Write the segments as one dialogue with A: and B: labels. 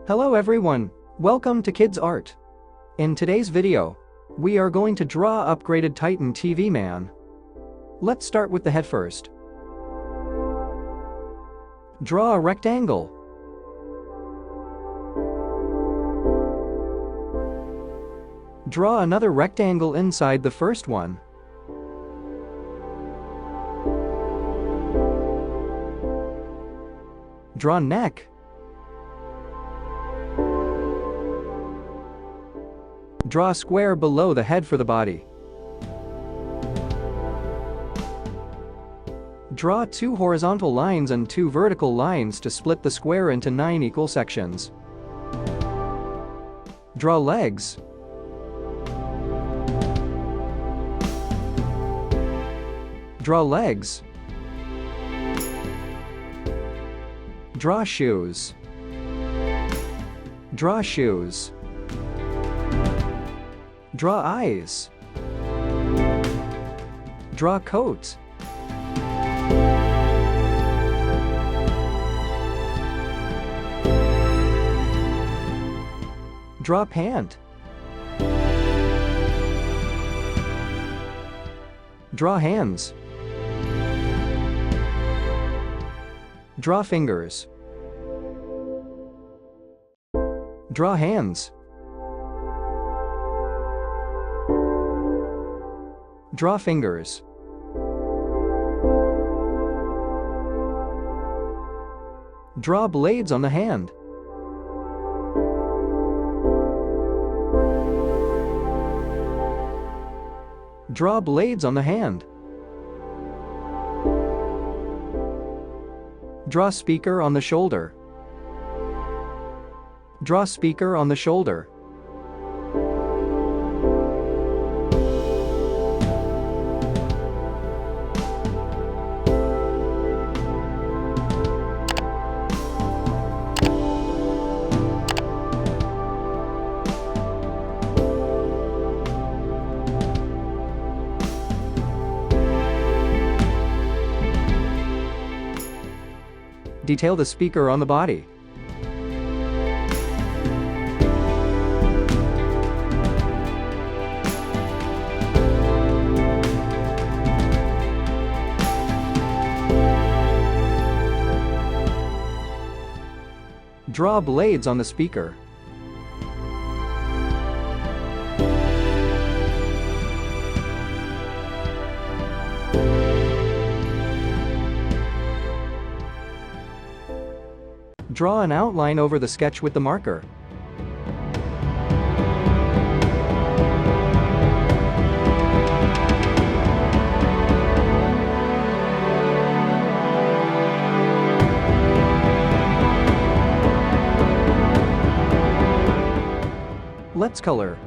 A: Hello everyone, welcome to Kidz Art. In today's video, we are going to draw upgraded Titan TV man. Let's start with the head first. Draw a rectangle. Draw another rectangle inside the first one. Draw neck. Draw a square below the head for the body. Draw 2 horizontal lines and 2 vertical lines to split the square into 9 equal sections. Draw legs. Draw legs. Draw shoes. Draw shoes. Draw eyes. Draw coat. Draw pant. Draw hands. Draw fingers. Draw hands. Draw fingers. Draw blades on the hand. Draw blades on the hand. Draw speaker on the shoulder. Draw speaker on the shoulder. Detail the speaker on the body. Draw blades on the speaker. Draw an outline over the sketch with the marker. Let's color.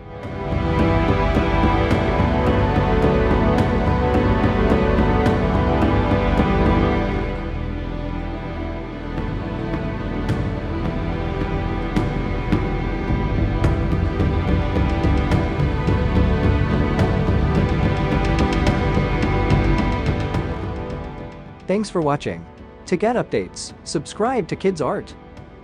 A: Thanks for watching. To get updates, subscribe to Kidz Art.